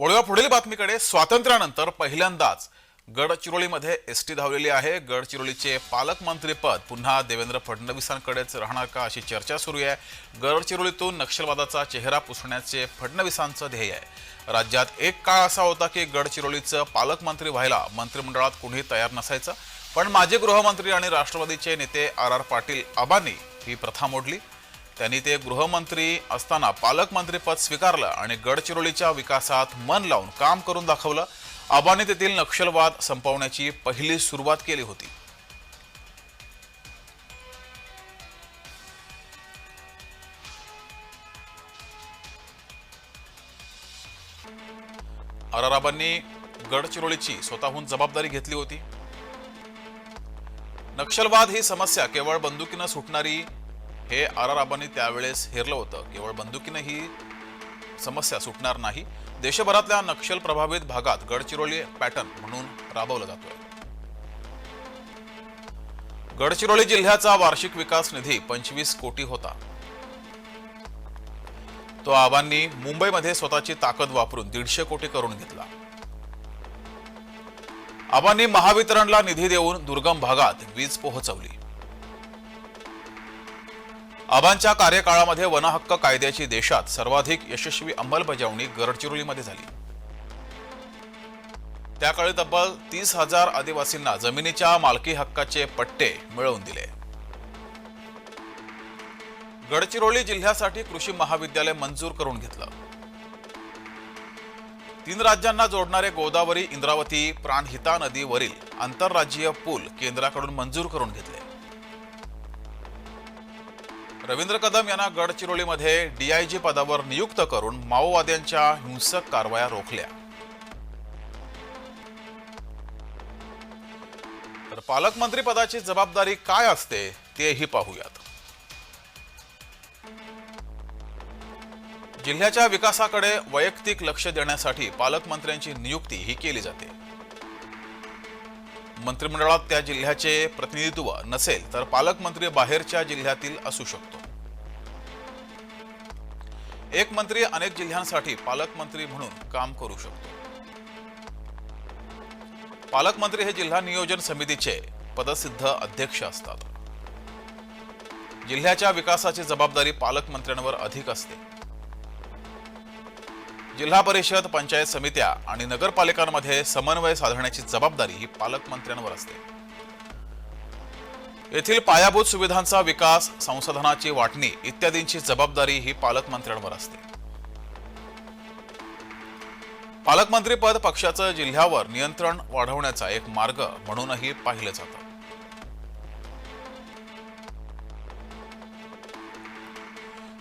वळूया पुढील बातमीकडे। स्वातंत्र्यानंतर पहिल्यांदाच गडचिरोलीमध्ये एसटी धावलेली आहे। गडचिरोलीचे पालकमंत्री पद पुन्हा देवेंद्र फडणवीसांकडेच राहणार का अशी चर्चा सुरू आहे। गडचिरोलीतून नक्षलवादाचा चेहरा पुसण्याचे फडणवीसांचं ध्येय आहे। राज्यात एक काळ असा होता की गडचिरोलीचं पालकमंत्री व्हायला मंत्रिमंडळात कोणी तयार नसायचं, पण माजी गृहमंत्री आणि राष्ट्रवादीचे नेते आर पाटील आबांनी ही प्रथा मोडली। त्यांनी ते गृहमंत्री असताना पालकमंत्रीपद स्वीकारलं आणि गडचिरोलीच्या विकासात मन लावून काम करून दाखवलं। आबांनी तेथील नक्षलवाद संपवण्याची पहिली सुरुवात केली होती। आबांनी गडचिरोलीची स्वतःहून जबाबदारी घेतली होती। नक्षलवाद ही समस्या केवळ बंदुकीने सुटणारी हे आबांनी त्यावेळेस हेरलं होतं। केवळ बंदुकीने ही समस्या सुटणार नाही, देशभरातल्या नक्षल प्रभावित भागात गडचिरोली पॅटर्न म्हणून राबवला जातोय। गडचिरोली जिल्ह्याचा वार्षिक विकास निधी 25 कोटी होता। तो आबांनी मुंबईमध्ये स्वतःची ताकद वापरून 150 कोटी करून घेतला। आबांनी महावितरणला निधी देऊन दुर्गम भागात वीज पोहोचवली। आबांच्या कार्यकाळामध्ये वनहक्क कायद्याची देशात सर्वाधिक यशस्वी अंमलबजावणी गडचिरोलीमध्ये झाली। त्याकाळी तब्बल 30,000 आदिवासींना जमिनीच्या मालकी हक्काचे पट्टे मिळवून दिले। गडचिरोली जिल्ह्यासाठी कृषी महाविद्यालय मंजूर करून घेतलं। 3 राज्यांना जोडणारे गोदावरी इंद्रावती प्राणहिता नदीवरील आंतरराज्यीय पूल केंद्राकडून मंजूर करून घेतले। रवींद्र कदम यांना गडचिरोलीमध्ये डीआयजी पदावर नियुक्त करून माओवाद्यांच्या हिंसक कारवाया रोखल्या। तर पालकमंत्री पदाची जबाबदारी काय असते तेही पाहूयात। जिल्ह्याच्या विकासाकडे वैयक्तिक लक्ष देण्यासाठी पालकमंत्र्यांची नियुक्ती ही केली जाते। मंत्रिमंडळात त्या जिल्ह्याचे प्रतिनिधित्व नसेल तर पालकमंत्री बाहेरच्या जिल्ह्यातील असू शकतो। एक मंत्री अनेक जिल्ह्यांसाठी पालकमंत्री म्हणून काम करू शकतो। पालकमंत्री हे जिल्हा नियोजन समितीचे पदसिद्ध अध्यक्ष असतात। जिल्ह्याच्या विकासाची जबाबदारी पालकमंत्र्यांवर अधिक असते। जिल्हा परिषद, पंचायत समित्या आणि नगरपालिकांमध्ये समन्वय साधण्याची जबाबदारी ही पालकमंत्र्यांवर असते। येथील पायाभूत सुविधांचा विकास, संसाधनाची वाटणी इत्यादींची जबाबदारी ही पालकमंत्र्यांवर असते। पालकमंत्री पद पक्षाचं जिल्ह्यावर नियंत्रण वाढवण्याचा एक मार्ग म्हणूनही पाहिलं जातं।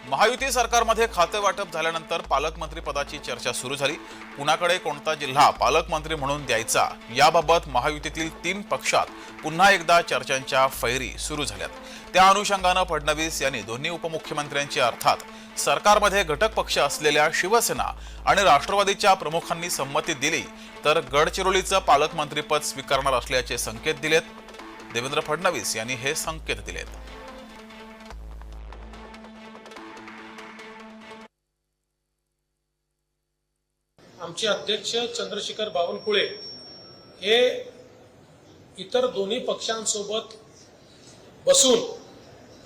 महायुती सरकारमध्ये खाते वाटप झाल्यानंतर पालकमंत्री पदाची चर्चा सुरू झाली। कुणाकडे कोणता जिल्हा पालकमंत्री म्हणून द्यायचा याबाबत महायुतीतील 3 पक्षात पुन्हा एकदा चर्चांच्या फैरी सुरू झाल्यात। त्या अनुषंगाने फडणवीस यांनी दोन्ही उपमुख्यमंत्र्यांची अर्थात सरकारमध्ये घटक पक्ष असलेल्या शिवसेना आणि राष्ट्रवादीच्या प्रमुखांनी संमती दिली तर गडचिरोलीचं पालकमंत्रीपद स्वीकारणार असल्याचे संकेत दिलेत। देवेंद्र फडणवीस यांनी हे संकेत दिलेत। आमचे अध्यक्ष चंद्रशेखर बावनकुळे हे इतर दोन्ही पक्षांसोबत बसून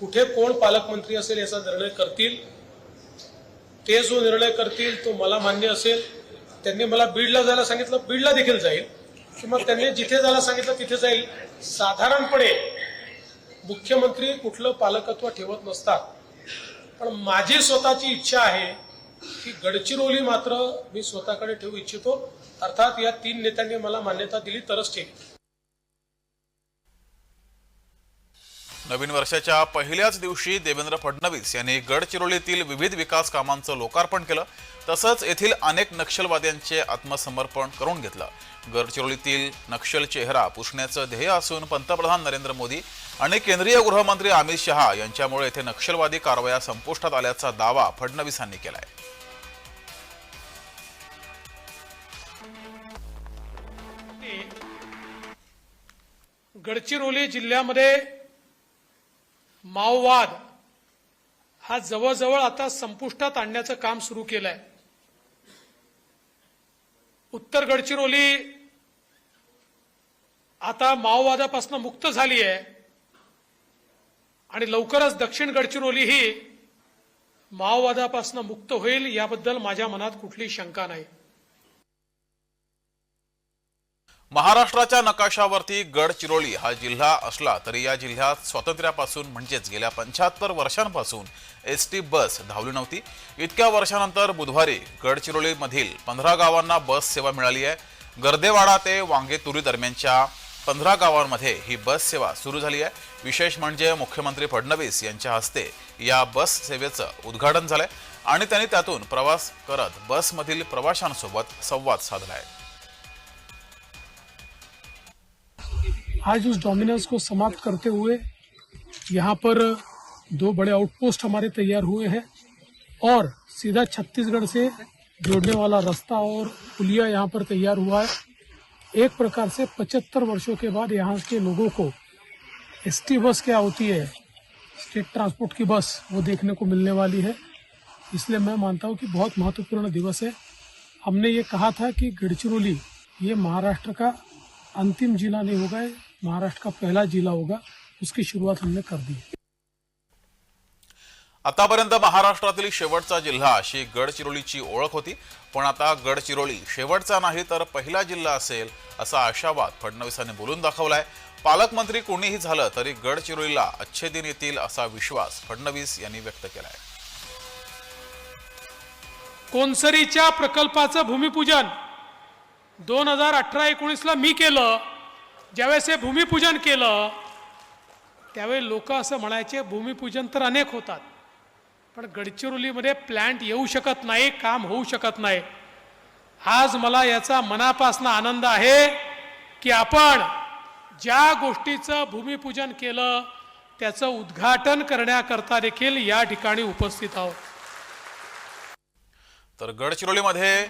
कुठे कोण पालकमंत्री असेल याचा निर्णय करतील। ते जो निर्णय करतील तो मला मान्य असेल। त्यांनी मला बीडला जायला सांगितलं, बीडला देखील जाईल, किंवा त्यांनी जिथे जायला सांगितलं तिथे जाईल। साधारणपणे मुख्यमंत्री कुठलं पालकत्व ठेवत नसतात, पण माझी स्वतःची इच्छा आहे की गडचिरोली मात्र मी स्वतःकडे ठेवू इच्छितो। अर्थात या 3 नेत्यांनी मला मान्यता दिली तरच ठेवी। नवीन वर्षाच्या पहिल्याच दिवशी देवेंद्र फडणवीस यांनी गडचिरोलीतील विविध विकास कामांचं लोकार्पण केलं। तसंच येथील अनेक नक्षलवाद्यांचे आत्मसमर्पण करून घेतलं। गडचिरोलीतील नक्षल चेहरा पुसण्याचं ध्येय असून पंतप्रधान नरेंद्र मोदी आणि केंद्रीय गृहमंत्री अमित शहा यांच्यामुळे येथे नक्षलवादी कारवाया संपुष्टात आल्याचा दावा फडणवीसांनी केलाय। गडचिरोली जिल्ह्यामध्ये माओवाद हा जवळजवळ आता संपुष्टात आणण्याचं काम सुरू केलंय। उत्तर गडचिरोली आता माओवादापासून मुक्त झाली आहे आणि लवकरच दक्षिण गडचिरोली ही माओवादापासून मुक्त होईल याबद्दल माझ्या मनात कुठली शंका नाही. महाराष्ट्राच्या नकाशावरती गडचिरोली हा जिल्हा असला तरी या जिल्ह्यात स्वातंत्र्यापासून म्हणजेच गेल्या 75 वर्षांपासून एसटी बस धावली नव्हती. इतक्या वर्षानंतर बुधवारी गडचिरोलीमधील 15 गावांना बस सेवा मिळाली आहे. गर्देवाडा ते वांगेतुरी दरम्यानच्या 15 गावांमध्ये ही बस सेवा सुरू झाली आहे. विशेष म्हणजे मुख्यमंत्री फडणवीस यांच्या हस्ते या बस सेवेचं उद्घाटन झालंय आणि त्यांनी त्यातून प्रवास करत बसमधील प्रवाशांसोबत संवाद साधलाय. आज उस डोमिनेंस को समाप्त करते हुए यहाँ पर 2 बड़े आउटपोस्ट हमारे तैयार हुए हैं और सीधा छत्तीसगढ़ से जोड़ने वाला रास्ता और पुलिया यहाँ पर तैयार हुआ है. एक प्रकार से 75 वर्षों के बाद यहाँ के लोगों को एसटी बस क्या होती है, स्टेट ट्रांसपोर्ट की बस, वो देखने को मिलने वाली है. इसलिए मैं मानता हूँ कि बहुत महत्वपूर्ण दिवस है. हमने ये कहा था कि गढ़चिरौली ये महाराष्ट्र का अंतिम जिला नहीं होगा, ये महाराष्ट्र का पहला जिला होगा. उसकी शुरुआत हमने कर दी. आतापर्यंत महाराष्ट्रातील शेवटचा जिल्हा अशी गडचिरोलीची ओळख होती, पण आता गडचिरोली शेवटचा नाही तर पहिला जिल्हा असेल असा आशावाद फडणवीसांनी बोलून दाखवलाय. पालकमंत्री कोणीही झालं तरी गडचिरोलीला अच्छे दिन येतील असा विश्वास फडणवीस यांनी व्यक्त केलाय. कोनसरीच्या प्रकल्पाचं भूमिपूजन 2018-19ला मी केलं. ज्यावेळेस हे भूमिपूजन केलं त्यावेळी लोक असं म्हणायचे भूमिपूजन तर अनेक होतात पण गडचिरोलीमध्ये प्लांट येऊ शकत नाही, काम होऊ शकत नाही. आज मला याचा मनापासून आनंद आहे की आपण ज्या गोष्टीचं भूमिपूजन केलं त्याचं उद्घाटन करण्याकरता देखील या ठिकाणी उपस्थित आहोत. तर गडचिरोलीमध्ये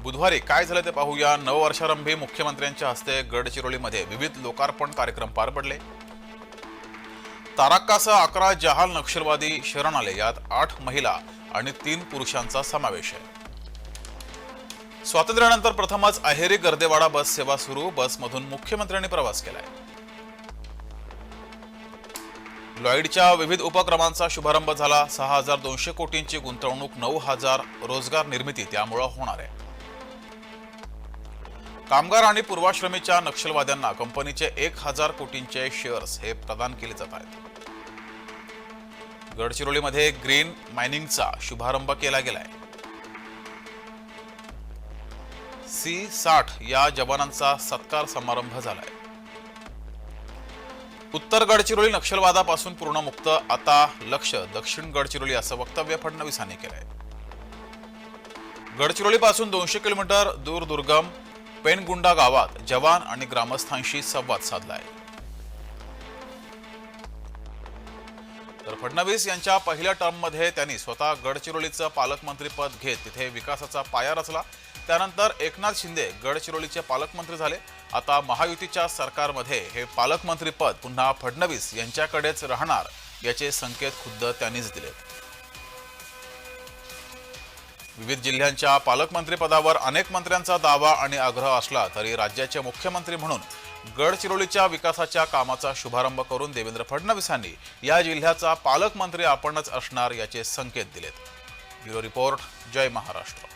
बुधवारी काय झालं ते पाहूया. नववर्षारंभी मुख्यमंत्र्यांच्या हस्ते गडचिरोलीमध्ये विविध लोकार्पण कार्यक्रम पार पडले. तारक्कासह 11 जहाल नक्षलवादी शरण आले. यात 8 महिला आणि 3 पुरुषांचा समावेश आहे. स्वातंत्र्यानंतर प्रथमच अहेरी गर्देवाडा बस सेवा सुरू. बसमधून मुख्यमंत्र्यांनी प्रवास केलाय. लॉईडच्या विविध उपक्रमांचा शुभारंभ झाला. 6200 कोटींची गुंतवणूक, 9000 रोजगार निर्मिती त्यामुळे होणार आहे. कामगार आणि पूर्वाश्रमीच्या नक्षलवाद्यांना कंपनीचे 1000 कोटींचे शेअर्स हे प्रदान केले जात आहेत. गडचिरोलीमध्ये ग्रीन मायनिंगचा शुभारंभ केला गेलाय. C-60 या जवानांचा सत्कार समारंभ झालाय. उत्तर गडचिरोली नक्षलवादापासून पूर्ण मुक्त, आता लक्ष दक्षिण गडचिरोली असं वक्तव्य फडणवीसांनी केलंय. गडचिरोलीपासून 200 किलोमीटर दूर दुर्गम पेनगुंडा गावात जवान आणि ग्रामस्थांशी संवाद साधलाय. तर फडणवीस यांच्या पहिल्या टर्ममध्ये त्यांनी स्वतः गडचिरोलीचं पालकमंत्रीपद घेत तिथे विकासाचा पाया रचला. त्यानंतर एकनाथ शिंदे गडचिरोलीचे पालकमंत्री झाले. आता महायुतीच्या सरकारमध्ये हे पालकमंत्रीपद पुन्हा फडणवीस यांच्याकडेच राहणार याचे संकेत खुद्द त्यांनीच दिले. विविध जिल्ह्यांच्या पालकमंत्रीपदावर अनेक मंत्र्यांचा दावा आणि आग्रह असला तरी राज्याचे मुख्यमंत्री म्हणून गडचिरोलीच्या विकासाच्या कामाचा शुभारंभ करून देवेंद्र फडणवीसांनी या जिल्ह्याचा पालकमंत्री आपणच असणार याचे संकेत दिलेत. ब्युरो रिपोर्ट, जय महाराष्ट्र.